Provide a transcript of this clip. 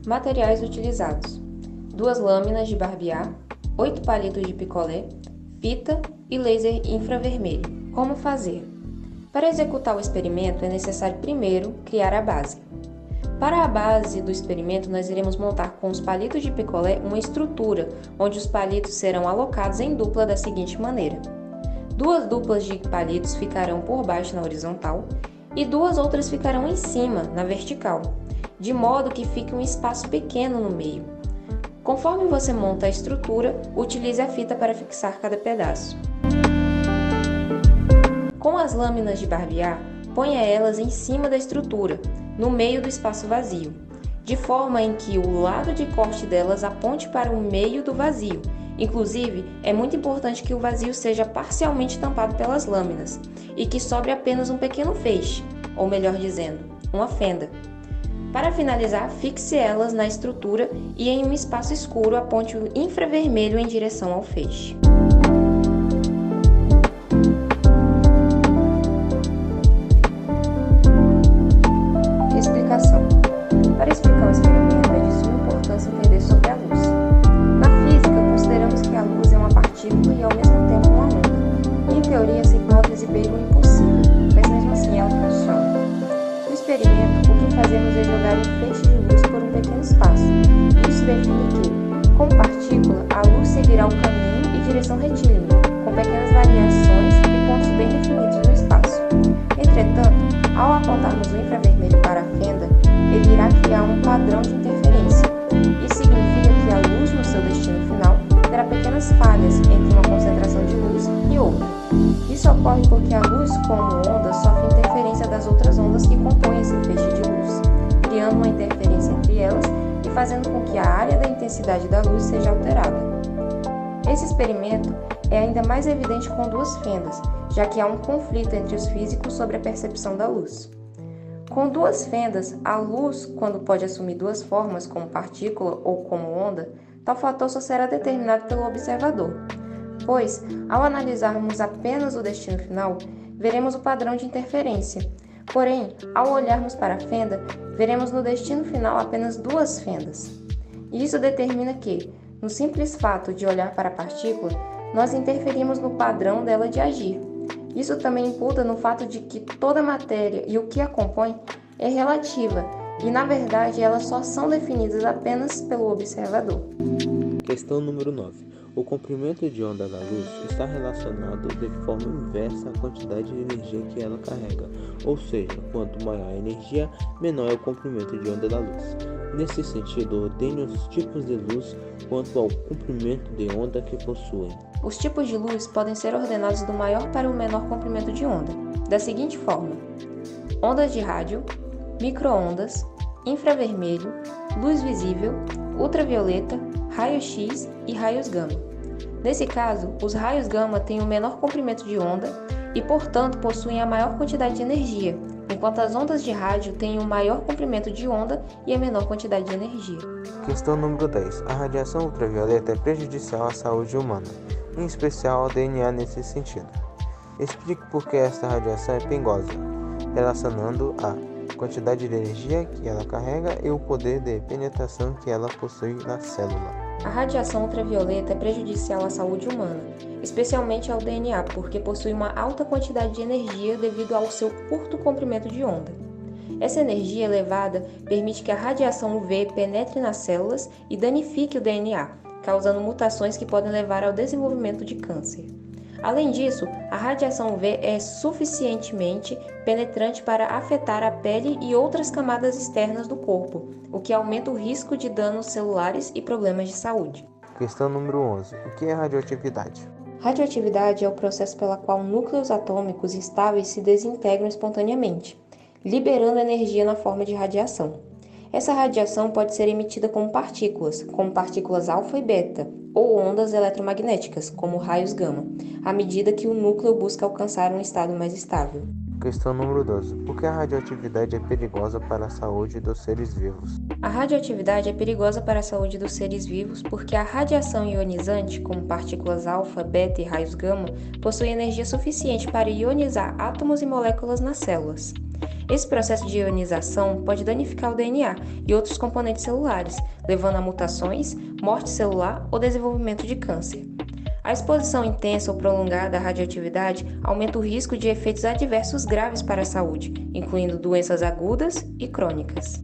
Materiais utilizados: 2 lâminas de barbear, 8 palitos de picolé, fita e laser infravermelho. Como fazer? Para executar o experimento, é necessário primeiro criar a base. Para a base do experimento, nós iremos montar com os palitos de picolé uma estrutura, onde os palitos serão alocados em dupla da seguinte maneira: 2 duplas de palitos ficarão por baixo na horizontal e 2 outras ficarão em cima, na vertical, de modo que fique um espaço pequeno no meio. Conforme você monta a estrutura, utilize a fita para fixar cada pedaço. Com as lâminas de barbear, ponha elas em cima da estrutura, no meio do espaço vazio, de forma em que o lado de corte delas aponte para o meio do vazio. Inclusive, é muito importante que o vazio seja parcialmente tampado pelas lâminas e que sobre apenas um pequeno feixe, ou melhor dizendo, uma fenda. Para finalizar, fixe elas na estrutura e em um espaço escuro aponte o infravermelho em direção ao feixe. Explicação. Para explicar o experimento, é de suma importância entender sobre a luz. Na física, consideramos que a luz é uma partícula e ao mesmo tempo uma onda. Em teoria, essa hipótese beira o impossível, mas mesmo assim ela funciona. No experimento, o que fazemos é jogar um feixe de luz por um pequeno espaço. Isso define que, como partícula, a luz seguirá o caminho e direção retilínea, com pequenas variações e pontos bem definidos no espaço. Entretanto, ao apontarmos o infravermelho para a fenda, ele irá criar um padrão de interferência. Isso significa que a luz, no seu destino final, terá pequenas falhas entre uma concentração de luz e outra. Isso ocorre porque a luz, como onda, sofre interferência das outras ondas que compõem esse feixe de luz, criando uma interferência entre elas e fazendo com que a área da intensidade da luz seja alterada. Esse experimento é ainda mais evidente com 2 fendas, já que há um conflito entre os físicos sobre a percepção da luz. Com 2 fendas, a luz, quando pode assumir 2 formas, como partícula ou como onda, tal fator só será determinado pelo observador, pois, ao analisarmos apenas o destino final, veremos o padrão de interferência. Porém, ao olharmos para a fenda, veremos no destino final apenas 2 fendas. E isso determina que, no simples fato de olhar para a partícula, nós interferimos no padrão dela de agir. Isso também imputa no fato de que toda matéria e o que a compõe é relativa, e na verdade elas só são definidas apenas pelo observador. Questão número 9. O comprimento de onda da luz está relacionado de forma inversa à quantidade de energia que ela carrega, ou seja, quanto maior a energia, menor é o comprimento de onda da luz. Nesse sentido, ordene os tipos de luz quanto ao comprimento de onda que possuem. Os tipos de luz podem ser ordenados do maior para o menor comprimento de onda, da seguinte forma: ondas de rádio, micro-ondas, infravermelho, luz visível, ultravioleta, raio-x e raios gama. Nesse caso, os raios gama têm o menor comprimento de onda e, portanto, possuem a maior quantidade de energia, enquanto as ondas de rádio têm o maior comprimento de onda e a menor quantidade de energia. Questão número 10. A radiação ultravioleta é prejudicial à saúde humana, em especial ao DNA nesse sentido. Explique por que esta radiação é perigosa, relacionando a quantidade de energia que ela carrega e o poder de penetração que ela possui na célula. A radiação ultravioleta é prejudicial à saúde humana, especialmente ao DNA, porque possui uma alta quantidade de energia devido ao seu curto comprimento de onda. Essa energia elevada permite que a radiação UV penetre nas células e danifique o DNA, causando mutações que podem levar ao desenvolvimento de câncer. Além disso, a radiação UV é suficientemente penetrante para afetar a pele e outras camadas externas do corpo, o que aumenta o risco de danos celulares e problemas de saúde. Questão número 11. O que é radioatividade? Radioatividade é o processo pela qual núcleos atômicos instáveis se desintegram espontaneamente, liberando energia na forma de radiação. Essa radiação pode ser emitida como partículas alfa e beta, ou ondas eletromagnéticas, como raios gama, à medida que o núcleo busca alcançar um estado mais estável. Questão número 12. Por que a radioatividade é perigosa para a saúde dos seres vivos? A radioatividade é perigosa para a saúde dos seres vivos porque a radiação ionizante, como partículas alfa, beta e raios gama, possui energia suficiente para ionizar átomos e moléculas nas células. Esse processo de ionização pode danificar o DNA e outros componentes celulares, levando a mutações, morte celular ou desenvolvimento de câncer. A exposição intensa ou prolongada à radioatividade aumenta o risco de efeitos adversos graves para a saúde, incluindo doenças agudas e crônicas.